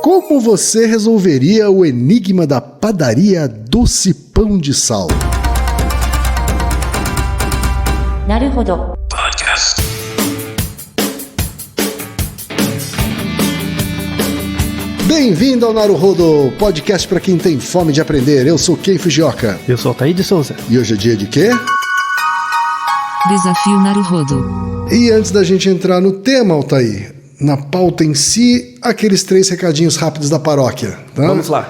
Como você resolveria o enigma da padaria Doce Pão de Sal? Naruhodo. Podcast. Bem-vindo ao Naruhodo, podcast para quem tem fome de aprender. Eu sou Ken Fujioka. Eu sou Altair de Souza. E hoje é dia de quê? Desafio Naruhodo. E antes da gente entrar no tema, Altair, na pauta em si, aqueles 3 recadinhos rápidos da paróquia, tá? Vamos lá.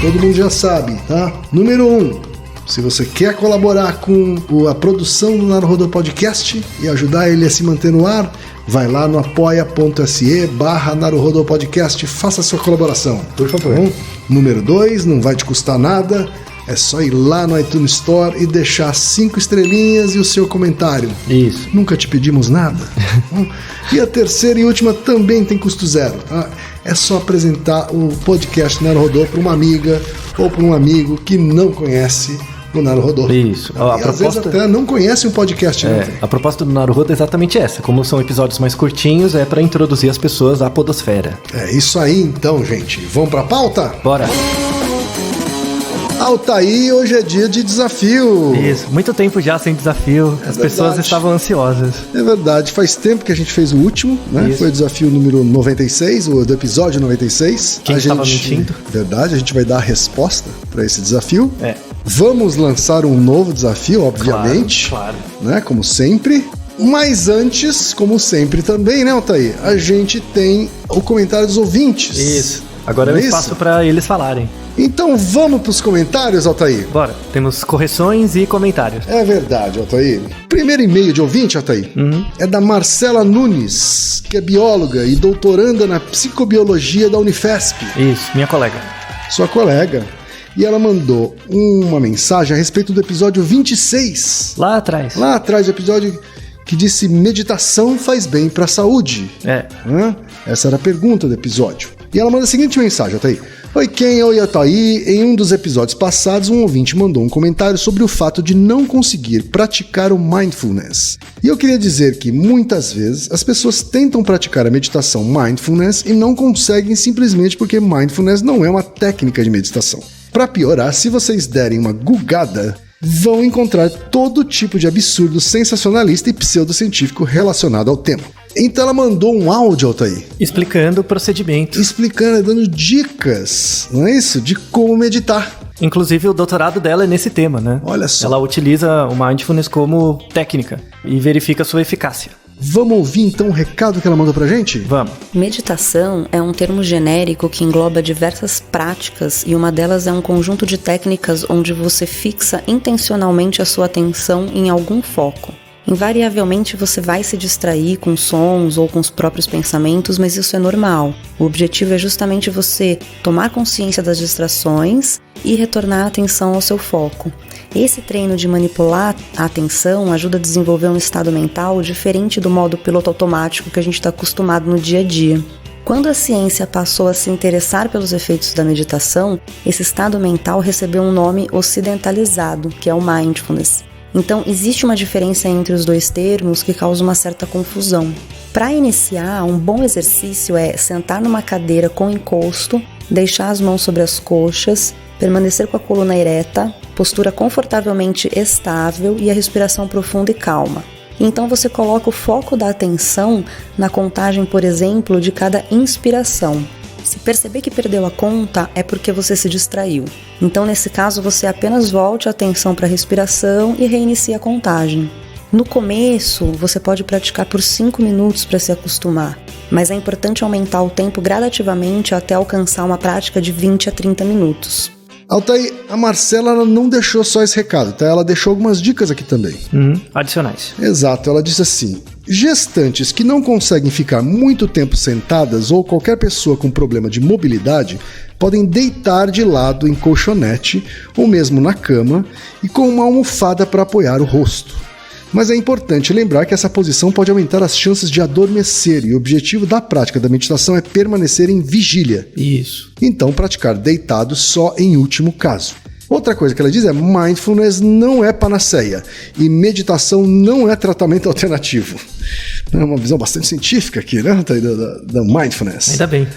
Todo mundo já sabe, tá? Número 1, se você quer colaborar com a produção do Naruhodo Podcast e ajudar ele a se manter no ar, vai lá no apoia.se/Naruhodo Podcast, faça a sua colaboração, por favor. Tá? Número 2, não vai te custar nada, é só ir lá no iTunes Store e deixar 5 estrelinhas e o seu comentário. Isso. Nunca te pedimos nada. E a terceira e última também tem custo zero, tá? É só apresentar o podcast Naruhodo para uma amiga ou para um amigo que não conhece o Naruhodo. Isso. Às vezes até não conhece um podcast. A proposta do Naruhodo é exatamente essa. Como são episódios mais curtinhos, é para introduzir as pessoas à podosfera. É isso aí então, gente. Vamos para a pauta? Bora. Altair, hoje é dia de desafio. Isso, muito tempo já sem desafio, as pessoas estavam ansiosas. É verdade, faz tempo que a gente fez o último, né? Isso. Foi o desafio número 96, o do episódio 96. Quem estava mentindo? Verdade, a gente vai dar a resposta para esse desafio. É. Vamos lançar um novo desafio, obviamente, Claro. né? Como sempre. Mas antes, como sempre também, né, Altair? A gente tem o comentário dos ouvintes. Isso. Agora é o Não é espaço isso? para eles falarem. Então vamos para os comentários, Altair? Bora. Temos correções e comentários. É verdade, Altair. Primeiro e-mail de ouvinte, Altair, é da Marcela Nunes, que é bióloga e doutoranda na psicobiologia da Unifesp. Isso, minha colega. Sua colega. E ela mandou uma mensagem a respeito do episódio 26. Lá atrás. Lá atrás, o episódio que disse meditação faz bem para a saúde. É. Essa era a pergunta do episódio. E ela manda a seguinte mensagem, Altair. Oi, Ken, oi, Altair. Em um dos episódios passados, um ouvinte mandou um comentário sobre o fato de não conseguir praticar o mindfulness. E eu queria dizer que, muitas vezes, as pessoas tentam praticar a meditação mindfulness e não conseguem simplesmente porque mindfulness não é uma técnica de meditação. Para piorar, se vocês derem uma googada, vão encontrar todo tipo de absurdo sensacionalista e pseudocientífico relacionado ao tema. Então ela mandou um áudio, Altair, Explicando o procedimento. explicando, dando dicas, não é isso? De como meditar. Inclusive, o doutorado dela é nesse tema, né? Olha só. Ela utiliza o mindfulness como técnica e verifica sua eficácia. Vamos ouvir então o recado que ela mandou pra gente? Vamos. Meditação é um termo genérico que engloba diversas práticas e uma delas é um conjunto de técnicas onde você fixa intencionalmente a sua atenção em algum foco. Invariavelmente você vai se distrair com sons ou com os próprios pensamentos, mas isso é normal. O objetivo é justamente você tomar consciência das distrações e retornar a atenção ao seu foco. Esse treino de manipular a atenção ajuda a desenvolver um estado mental diferente do modo piloto automático que a gente está acostumado no dia a dia. Quando a ciência passou a se interessar pelos efeitos da meditação, esse estado mental recebeu um nome ocidentalizado, que é o mindfulness. Então, existe uma diferença entre os dois termos que causa uma certa confusão. Para iniciar, um bom exercício é sentar numa cadeira com encosto, deixar as mãos sobre as coxas, permanecer com a coluna ereta, postura confortavelmente estável e a respiração profunda e calma. Então você coloca o foco da atenção na contagem, por exemplo, de cada inspiração. Se perceber que perdeu a conta, é porque você se distraiu. Então, nesse caso, você apenas volte a atenção para a respiração e reinicie a contagem. No começo, você pode praticar por 5 minutos para se acostumar, mas é importante aumentar o tempo gradativamente até alcançar uma prática de 20 a 30 minutos. Altair, a Marcela ela não deixou só esse recado, tá? Ela deixou algumas dicas aqui também. Adicionais. Exato, ela disse assim: gestantes que não conseguem ficar muito tempo sentadas ou qualquer pessoa com problema de mobilidade podem deitar de lado em colchonete ou mesmo na cama e com uma almofada para apoiar o rosto. Mas é importante lembrar que essa posição pode aumentar as chances de adormecer e o objetivo da prática da meditação é permanecer em vigília. Isso. Então, praticar deitado só em último caso. Outra coisa que ela diz é: mindfulness não é panaceia e meditação não é tratamento alternativo. É uma visão bastante científica aqui, né, da mindfulness. Ainda bem.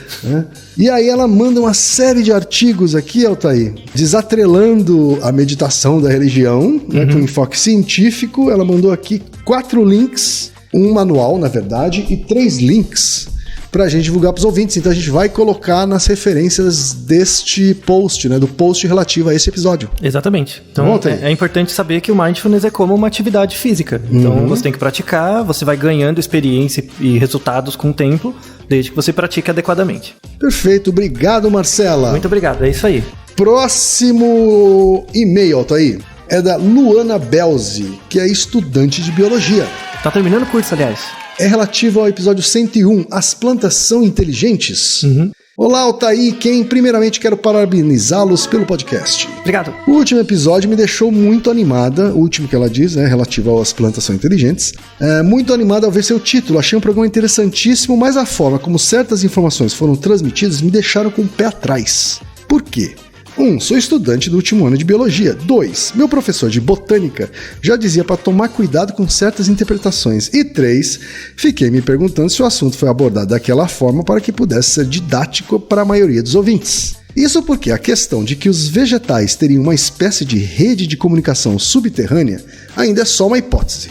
E aí ela manda uma série de artigos aqui, Altair, desatrelando a meditação da religião, né, com enfoque científico. Ela mandou aqui 4 links, um manual, na verdade, e 3 links pra gente divulgar pros ouvintes. Então a gente vai colocar nas referências deste post, né, do post relativo a esse episódio. Exatamente. Então é importante saber que o mindfulness é como uma atividade física. Então você tem que praticar, você vai ganhando experiência e resultados com o tempo, desde que você pratique adequadamente. Perfeito, obrigado, Marcela. Muito obrigado, é isso aí. Próximo e-mail, Altair, é da Luana Belzi, que é estudante de biologia. Tá terminando o curso, aliás. É relativo ao episódio 101, As Plantas São Inteligentes? Olá, Altair, primeiramente quero parabenizá-los pelo podcast. Obrigado. O último episódio me deixou muito animada, o último que ela diz, né, relativo ao As Plantas São Inteligentes, muito animada ao ver seu título. Achei um programa interessantíssimo, mas a forma como certas informações foram transmitidas me deixaram com o pé atrás. Por quê? 1. Sou estudante do último ano de biologia. 2. Meu professor de botânica já dizia para tomar cuidado com certas interpretações. E 3. Fiquei me perguntando se o assunto foi abordado daquela forma para que pudesse ser didático para a maioria dos ouvintes. Isso porque a questão de que os vegetais teriam uma espécie de rede de comunicação subterrânea ainda é só uma hipótese,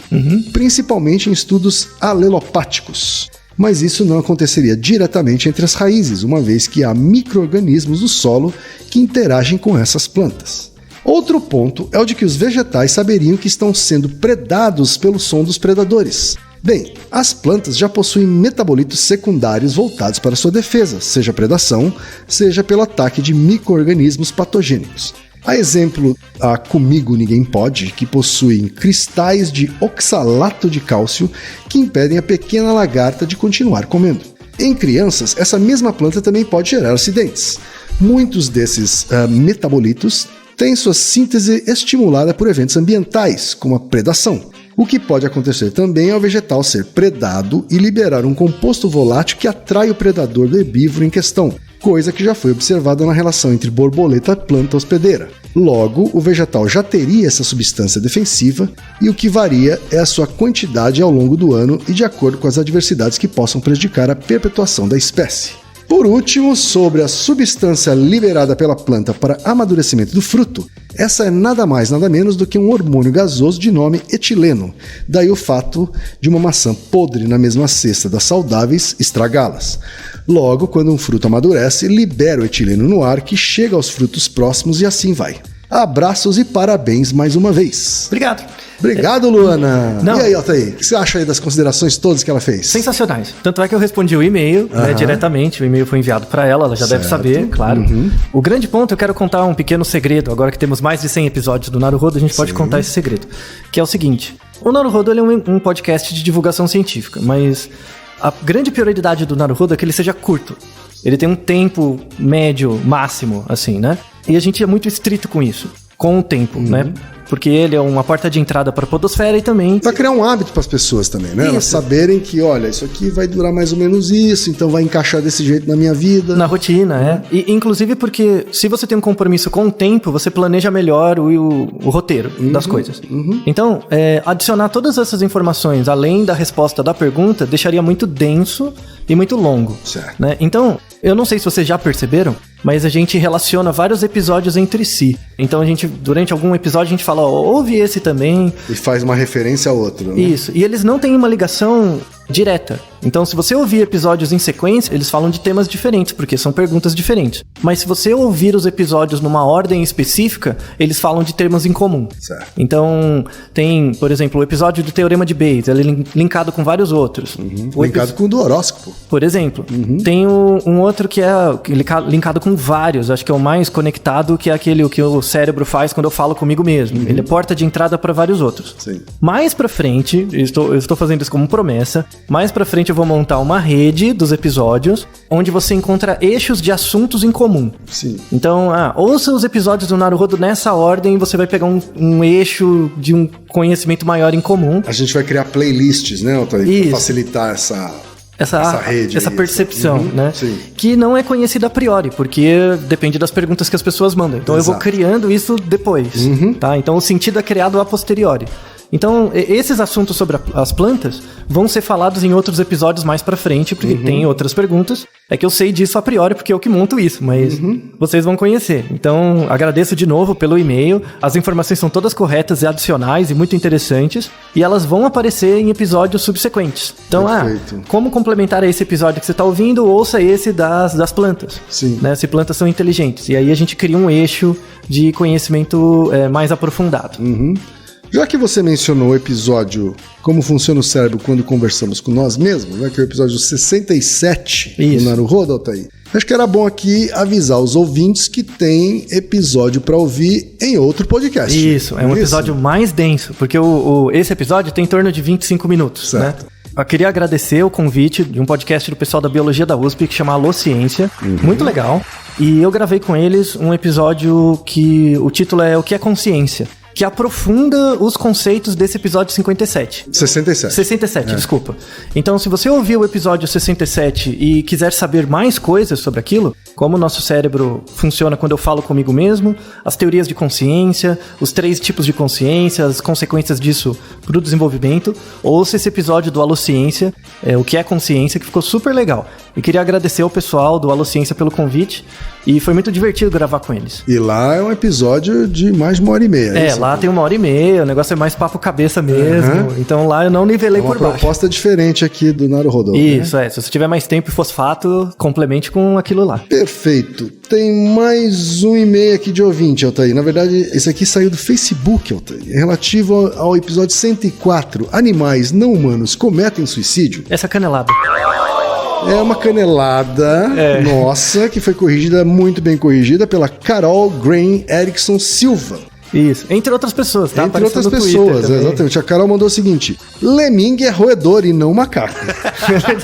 principalmente em estudos alelopáticos. Mas isso não aconteceria diretamente entre as raízes, uma vez que há micro-organismos do solo que interagem com essas plantas. Outro ponto é o de que os vegetais saberiam que estão sendo predados pelo som dos predadores. Bem, as plantas já possuem metabolitos secundários voltados para sua defesa, seja predação, seja pelo ataque de micro-organismos patogênicos. A exemplo, a Comigo Ninguém Pode, que possuem cristais de oxalato de cálcio que impedem a pequena lagarta de continuar comendo. Em crianças, essa mesma planta também pode gerar acidentes. Muitos desses metabolitos têm sua síntese estimulada por eventos ambientais, como a predação. O que pode acontecer também é o vegetal ser predado e liberar um composto volátil que atrai o predador do herbívoro em questão, coisa que já foi observada na relação entre borboleta e planta hospedeira. Logo, o vegetal já teria essa substância defensiva e o que varia é a sua quantidade ao longo do ano e de acordo com as adversidades que possam prejudicar a perpetuação da espécie. Por último, sobre a substância liberada pela planta para amadurecimento do fruto, essa é nada mais nada menos do que um hormônio gasoso de nome etileno, daí o fato de uma maçã podre na mesma cesta das saudáveis estragá-las. Logo, quando um fruto amadurece, libera o etileno no ar que chega aos frutos próximos e assim vai. Abraços e parabéns mais uma vez. Obrigado. Obrigado, Luana. E aí, Altair, o que você acha aí das considerações todas que ela fez? Sensacionais. Tanto é que eu respondi o e-mail diretamente, o e-mail foi enviado para ela já deve saber, claro. O grande ponto, eu quero contar um pequeno segredo, agora que temos mais de 100 episódios do Naruhodo, a gente pode contar esse segredo, que é o seguinte: o Naruhodo ele é um podcast de divulgação científica, mas a grande prioridade do Naruhodo é que ele seja curto. Ele tem um tempo médio, máximo, assim, né? E a gente é muito estrito com isso, com o tempo, né? Porque ele é uma porta de entrada para a podosfera e também... Pra criar um hábito para as pessoas também, né? Elas saberem que, olha, isso aqui vai durar mais ou menos isso, então vai encaixar desse jeito na minha vida. Na rotina, E inclusive porque se você tem um compromisso com o tempo, você planeja melhor o roteiro das coisas. Então, adicionar todas essas informações, além da resposta da pergunta, deixaria muito denso e muito longo. Certo. Né? Então, eu não sei se vocês já perceberam, mas a gente relaciona vários episódios entre si. Então, durante algum episódio, a gente fala, ouve esse também. E faz uma referência ao outro, né? Isso. E eles não têm uma ligação direta. Então, se você ouvir episódios em sequência, eles falam de temas diferentes, porque são perguntas diferentes. Mas se você ouvir os episódios numa ordem específica, eles falam de temas em comum. Certo. Então, tem, por exemplo, o episódio do Teorema de Bayes, ele é linkado com vários outros. Linkado com o do horóscopo. Por exemplo. Tem um outro que é linkado com vários, acho que é o mais conectado, que é aquele que o cérebro faz quando eu falo comigo mesmo. Ele é porta de entrada para vários outros. Sim. Mais pra frente, eu estou fazendo isso como promessa, mais pra frente eu vou montar uma rede dos episódios, onde você encontra eixos de assuntos em comum. Sim. Então, ouça os episódios do Naruhodo nessa ordem e você vai pegar um eixo de um conhecimento maior em comum. A gente vai criar playlists, né, Altair? Pra facilitar essa rede, essa percepção, né? Sim. Que não é conhecida a priori, porque depende das perguntas que as pessoas mandam. Então Exato. eu vou criando isso depois, tá? Então o sentido é criado a posteriori. Então, esses assuntos sobre as plantas vão ser falados em outros episódios mais pra frente, porque tem outras perguntas. É que eu sei disso a priori, porque eu que monto isso, mas vocês vão conhecer. Então, agradeço de novo pelo e-mail. As informações são todas corretas e adicionais e muito interessantes, e elas vão aparecer em episódios subsequentes. Então, Perfeito. como complementar esse episódio que você tá ouvindo, ouça esse das plantas. Sim. Né? Se plantas são inteligentes. E aí a gente cria um eixo de conhecimento mais aprofundado. Já que você mencionou o episódio Como Funciona o Cérebro Quando Conversamos com Nós Mesmos, né, que é o episódio 67 Isso. do Naruhodo, Altair, acho que era bom aqui avisar os ouvintes que tem episódio pra ouvir em outro podcast. Isso, é um episódio mais denso, porque esse episódio tem em torno de 25 minutos, Certo. né? Eu queria agradecer o convite de um podcast do pessoal da Biologia da USP que chama Alô Ciência, muito legal. E eu gravei com eles um episódio que o título é O que é Consciência? Que aprofunda os conceitos desse episódio 57. 67, desculpa. Então, se você ouviu o episódio 67 e quiser saber mais coisas sobre aquilo, como o nosso cérebro funciona quando eu falo comigo mesmo, as teorias de consciência, os 3 tipos de consciência, as consequências disso para o desenvolvimento, ouça esse episódio do Alô Ciência, o que é consciência, que ficou super legal. E queria agradecer ao pessoal do Alô Ciência pelo convite, e foi muito divertido gravar com eles. E lá é um episódio de mais de 1h30. É isso? Lá tem 1h30, o negócio é mais papo cabeça mesmo. Então lá eu não nivelei por baixo. É uma proposta diferente aqui do Naruhodo. Isso, Se você tiver mais tempo e fosfato, complemente com aquilo lá. Perfeito. Tem mais um e-mail aqui de ouvinte, Altair. Na verdade, esse aqui saiu do Facebook, Altair. É relativo ao episódio 104. Animais não humanos cometem suicídio? Essa canelada. É uma canelada nossa, que foi corrigida, muito bem corrigida, pela Carol Grain Erickson Silva. Isso, entre outras pessoas, tá? Entre outras pessoas, exatamente. A Carol mandou o seguinte: Lemming é roedor e não macaco.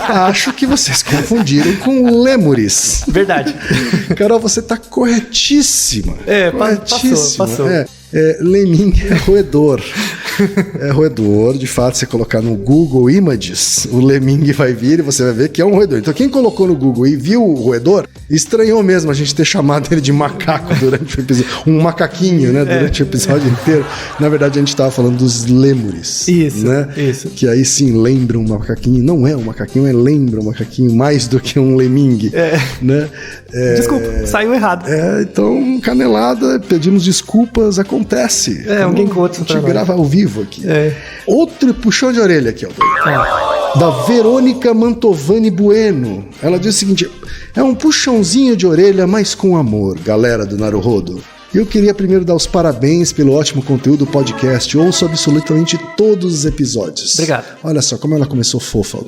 Acho que vocês confundiram com lêmures. Verdade. Carol, você tá corretíssima. Corretíssima. Passou. Lemming é roedor. É roedor, de fato, você colocar no Google Images, o lemming vai vir e você vai ver que é um roedor. Então quem colocou no Google e viu o roedor, estranhou mesmo a gente ter chamado ele de macaco durante o episódio. Um macaquinho, né, durante o episódio inteiro. Na verdade, a gente estava falando dos lêmures. Isso, né? isso. Que aí sim lembra um macaquinho. Não é um macaquinho, lembra um macaquinho mais do que um lemming. Né? Desculpa, saiu errado. Então, canelada, pedimos desculpas, acontece. Alguém com outro. A gente grava ao vivo aqui. Outro puxão de orelha aqui, É. da Verônica Mantovani Bueno. Ela diz o seguinte: é um puxãozinho de orelha, mas com amor, galera do Naruhodo. Eu queria primeiro dar os parabéns pelo ótimo conteúdo do podcast. Ouço absolutamente todos os episódios. Obrigado. Olha só como ela começou fofa,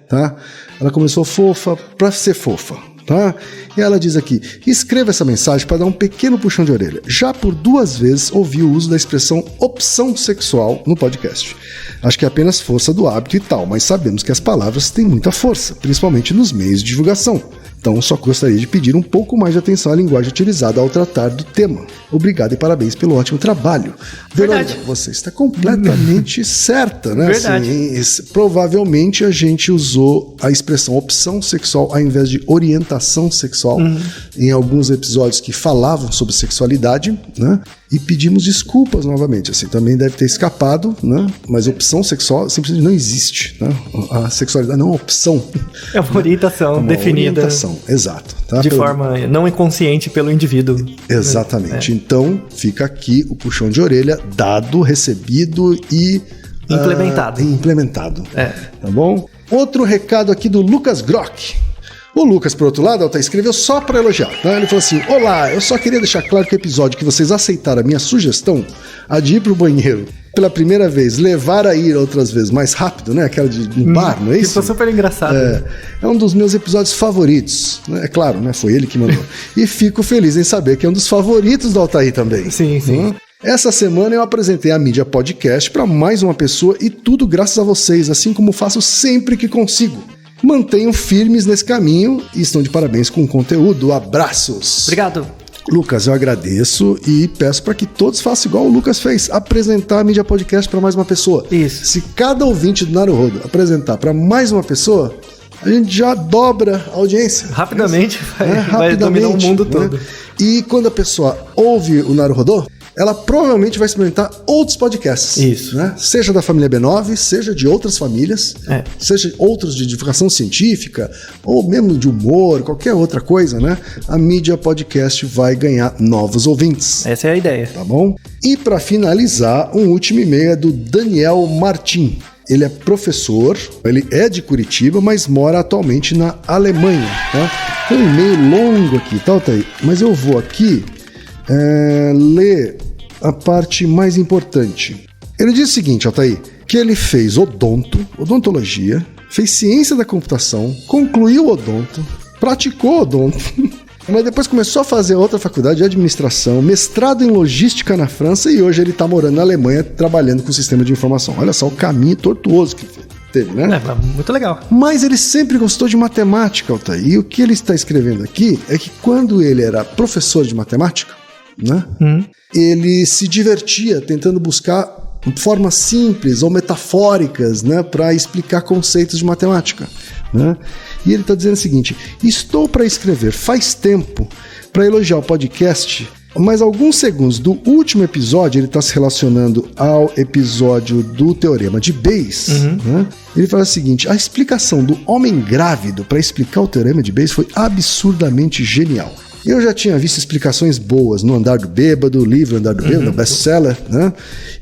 tá? Ela começou fofa pra ser fofa. Tá? E ela diz aqui: escreva essa mensagem para dar um pequeno puxão de orelha. Já por 2 vezes ouvi o uso da expressão opção sexual no podcast. Acho que é apenas força do hábito e tal, mas sabemos que as palavras têm muita força, principalmente nos meios de divulgação. Então só gostaria de pedir um pouco mais de atenção à linguagem utilizada ao tratar do tema. Obrigado e parabéns pelo ótimo trabalho. Verônica, você está completamente certa, né? Verdade. Assim, provavelmente a gente usou a expressão opção sexual ao invés de orientação sexual em alguns episódios que falavam sobre sexualidade, né? E pedimos desculpas novamente, assim, também deve ter escapado, né? Mas opção sexual simplesmente não existe, né? A sexualidade não é uma opção. É uma orientação uma definida. Orientação, exato. Tá? De forma não inconsciente pelo indivíduo. Exatamente. Então, fica aqui o puxão de orelha, dado, recebido e implementado. Tá bom? Outro recado aqui do Lucas Grock. O Lucas, por outro lado, escreveu só para elogiar. Né? Ele falou assim: olá, eu só queria deixar claro que o episódio que vocês aceitaram a minha sugestão, a de ir pro banheiro pela primeira vez, levar a ir outras vezes mais rápido, né? Aquela de um bar, não é isso? Ficou super engraçado. É um dos meus episódios favoritos. Né? É claro, né? Foi ele que mandou. E fico feliz em saber que é um dos favoritos do Altair também. Sim. Essa semana eu apresentei a mídia podcast para mais uma pessoa e tudo graças a vocês, assim como faço sempre que consigo. Mantenham firmes nesse caminho e estão de parabéns com o conteúdo. Abraços! Obrigado! Lucas, eu agradeço e peço para que todos façam igual o Lucas fez, apresentar a mídia podcast para mais uma pessoa. Isso. Se cada ouvinte do Naruhodo apresentar para mais uma pessoa, a gente já dobra a audiência. Rapidamente vai dominar o mundo todo. E quando a pessoa ouve o Naruhodô, ela provavelmente vai experimentar outros podcasts. Isso. Né? Seja da família B9, seja de outras famílias, seja outros de divulgação científica, ou mesmo de humor, qualquer outra coisa, né? A mídia podcast vai ganhar novos ouvintes. Essa é a ideia. Tá bom? E para finalizar, um último e-mail é do Daniel Martin. Ele é professor, ele é de Curitiba, mas mora atualmente na Alemanha. Tá? Tem um e-mail longo aqui, tá, Altair? Mas eu vou aqui ler a parte mais importante. Ele diz o seguinte, Altair, que ele fez odontologia, fez ciência da computação, concluiu odonto, praticou odonto, mas depois começou a fazer outra faculdade de administração, mestrado em logística na França e hoje ele está morando na Alemanha trabalhando com sistema de informação. Olha só o caminho tortuoso que teve, né? Muito legal. Mas ele sempre gostou de matemática, Altair. E o que ele está escrevendo aqui é que quando ele era professor de matemática, né? Ele se divertia tentando buscar formas simples ou metafóricas, né, para explicar conceitos de matemática, né? E ele está dizendo o seguinte: estou para escrever faz tempo para elogiar o podcast, mas alguns segundos do último episódio, ele está se relacionando ao episódio do Teorema de Bayes, né? Ele fala o seguinte: a explicação do homem grávido para explicar o Teorema de Bayes foi absurdamente genial. Eu já tinha visto explicações boas no Andar do Bêbado, livro Andar do Bêbado, best-seller, né?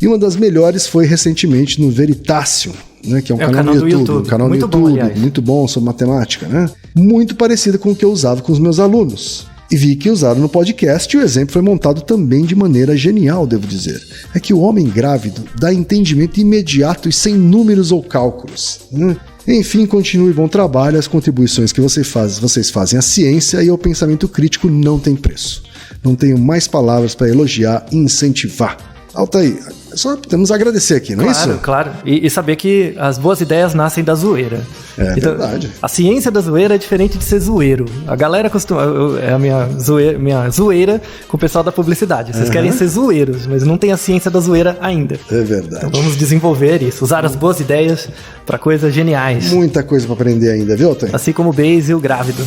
E uma das melhores foi recentemente no Veritácio, né? Que é um canal do YouTube. Um canal muito do YouTube, bom, muito bom sobre matemática, né? Muito parecido com o que eu usava com os meus alunos. E vi que usaram no podcast e o exemplo foi montado também de maneira genial, devo dizer. É que o homem grávido dá entendimento imediato e sem números ou cálculos, né? Enfim, continue bom trabalho, as contribuições que vocês fazem à ciência e ao pensamento crítico não tem preço. Não tenho mais palavras para elogiar e incentivar. Altair, só temos a agradecer aqui, não é isso? Claro. E saber que as boas ideias nascem da zoeira. Então, verdade. A ciência da zoeira é diferente de ser zoeiro. A galera costuma... É a minha zoeira com o pessoal da publicidade. Vocês querem ser zoeiros, mas não tem a ciência da zoeira ainda. É verdade. Então vamos desenvolver isso. Usar as boas ideias para coisas geniais. Muita coisa para aprender ainda, viu, Altair? Assim como o Bayes e o grávido.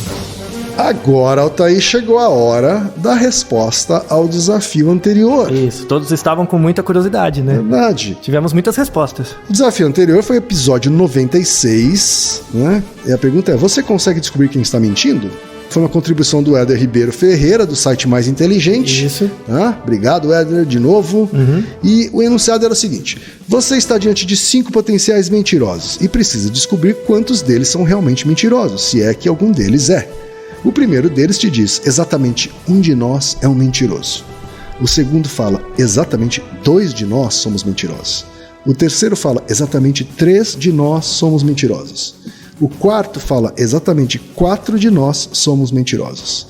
Agora, Altair, chegou a hora da resposta ao desafio anterior. Isso, todos estavam com muita curiosidade, né? Verdade. Tivemos muitas respostas. O desafio anterior foi o episódio 96, né? E a pergunta é: você consegue descobrir quem está mentindo? Foi uma contribuição do Éder Ribeiro Ferreira, do site Mais Inteligente. Isso. Obrigado, Éder, de novo. E o enunciado era o seguinte: você está diante de 5 potenciais mentirosos e precisa descobrir quantos deles são realmente mentirosos, se é que algum deles é. O primeiro deles te diz: exatamente um de nós é um mentiroso. O segundo fala: exatamente 2 de nós somos mentirosos. O terceiro fala: exatamente 3 de nós somos mentirosos. O quarto fala: exatamente 4 de nós somos mentirosos.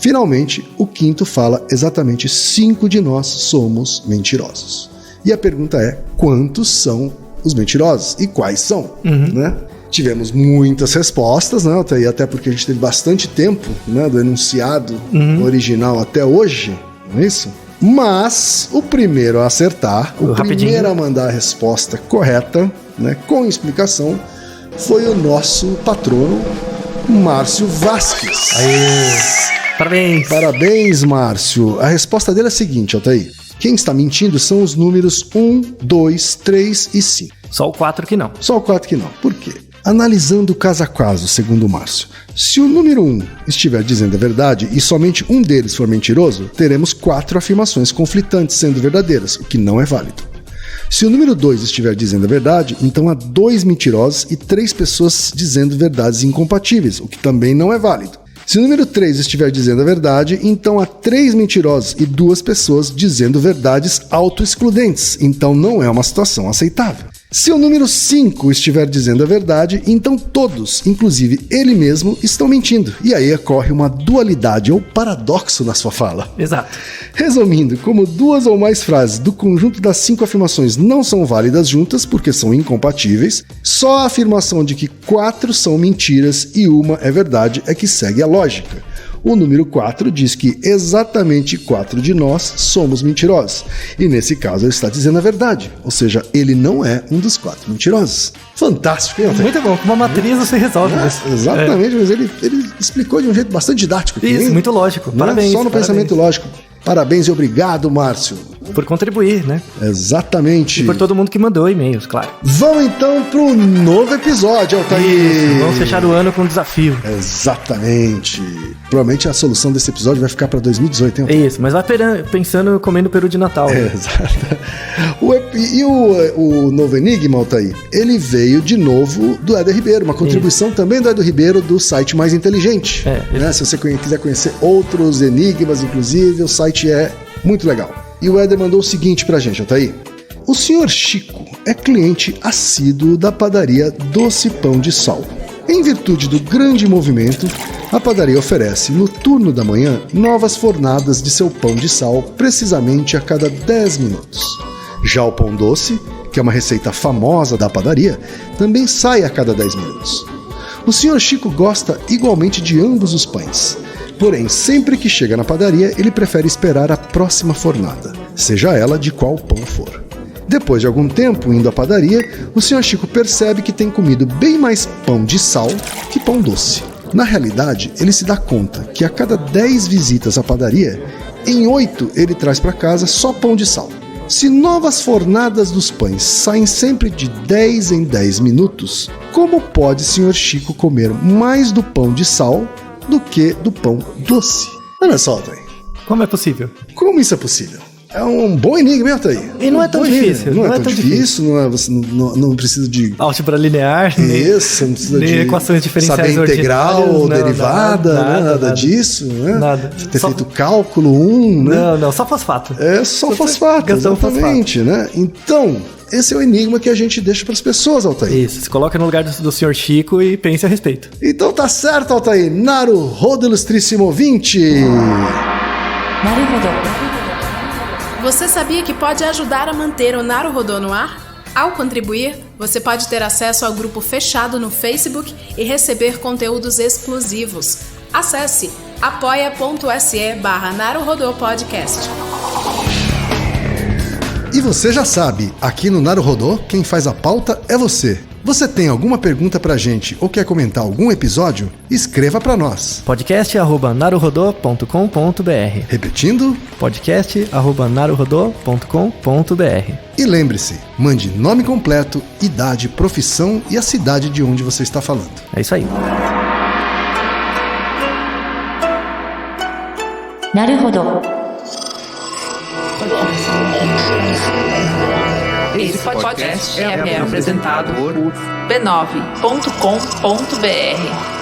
Finalmente, o quinto fala: exatamente 5 de nós somos mentirosos. E a pergunta é: quantos são os mentirosos? E quais são? Né? Tivemos muitas respostas, né? Até porque a gente teve bastante tempo, né, do enunciado original até hoje, não é isso? Mas o primeiro a acertar, o primeiro a mandar a resposta correta, né, com explicação, foi o nosso patrono, Márcio Vasques. Aê! Parabéns! Parabéns, Márcio. A resposta dele é a seguinte, Altair: quem está mentindo são os números 1, 2, 3 e 5. Só o 4 que não. Só o 4 que não. Por quê? Analisando caso a caso, segundo o Márcio, se o número 1 estiver dizendo a verdade e somente um deles for mentiroso, teremos 4 afirmações conflitantes sendo verdadeiras, o que não é válido. Se o número 2 estiver dizendo a verdade, então há 2 mentirosos e 3 pessoas dizendo verdades incompatíveis, o que também não é válido. Se o número 3 estiver dizendo a verdade, então há 3 mentirosos e 2 pessoas dizendo verdades autoexcludentes, então não é uma situação aceitável. Se o número 5 estiver dizendo a verdade, então todos, inclusive ele mesmo, estão mentindo. E aí ocorre uma dualidade ou paradoxo na sua fala. Exato. Resumindo, como 2 ou mais frases do conjunto das 5 afirmações não são válidas juntas porque são incompatíveis, só a afirmação de que 4 são mentiras e 1 é verdade é que segue a lógica. O número 4 diz que exatamente 4 de nós somos mentirosos. E nesse caso ele está dizendo a verdade. Ou seja, ele não é um dos 4 mentirosos. Fantástico, hein, Altair? Muito bom, com uma matriz você resolve isso. Exatamente, mas ele explicou de um jeito bastante didático. Isso, hein? muito lógico. Não Parabéns. é só no pensamento lógico. Parabéns e obrigado, Márcio. Por contribuir, né? Exatamente. E por todo mundo que mandou e-mails, claro. Vamos então pro novo episódio, Altair. Isso, vamos fechar o ano com um desafio. Exatamente. Provavelmente a solução desse episódio vai ficar pra 2018, hein, Altair? Isso, mas vai pensando comendo peru de Natal. Exato. O novo enigma, Altair, ele veio de novo do Éder Ribeiro, uma contribuição também do Éder Ribeiro do site Mais Inteligente. Né? Se você quiser conhecer outros enigmas, inclusive, o site é muito legal. E o Éder mandou o seguinte pra gente, Altair. O senhor Chico é cliente assíduo da padaria Doce Pão de Sal. Em virtude do grande movimento, a padaria oferece, no turno da manhã, novas fornadas de seu pão de sal, precisamente a cada 10 minutos. Já o pão doce, que é uma receita famosa da padaria, também sai a cada 10 minutos. O senhor Chico gosta igualmente de ambos os pães. Porém, sempre que chega na padaria, ele prefere esperar a próxima fornada, seja ela de qual pão for. Depois de algum tempo indo à padaria, o Sr. Chico percebe que tem comido bem mais pão de sal que pão doce. Na realidade, ele se dá conta que a cada 10 visitas à padaria, em 8 ele traz para casa só pão de sal. Se novas fornadas dos pães saem sempre de 10 em 10 minutos, como pode Sr. Chico comer mais do pão de sal do que do pão doce? Olha só, Altair. Como é possível? Como isso é possível? É um bom enigma, Altair. E não é tão difícil. Não é tão difícil, você não precisa de álgebra linear, isso, não precisa nem de equações diferenciais saber integral ou derivada, nada disso, né? Nada. Ter feito cálculo 1, né? Não, só fosfato. É só fosfato, exatamente, né? Então, esse é o enigma que a gente deixa para as pessoas, Altair. Isso, se coloca no lugar do Sr. Chico e pense a respeito. Então tá certo, Altair. Naruhodo, ilustríssimo ouvinte. Naruhodo. Você sabia que pode ajudar a manter o Naruhodo no ar? Ao contribuir, você pode ter acesso ao grupo fechado no Facebook e receber conteúdos exclusivos. Acesse apoia.se/NaruhodoPodcast. E você já sabe, aqui no Naruhodo, quem faz a pauta é você. Você tem alguma pergunta pra gente ou quer comentar algum episódio? Escreva pra nós. podcast@naruhodo.com.br. Repetindo? podcast@naruhodo.com.br. E lembre-se, mande nome completo, idade, profissão e a cidade de onde você está falando. É isso aí. Naruhodo. Esse podcast é apresentado por b9.com.br.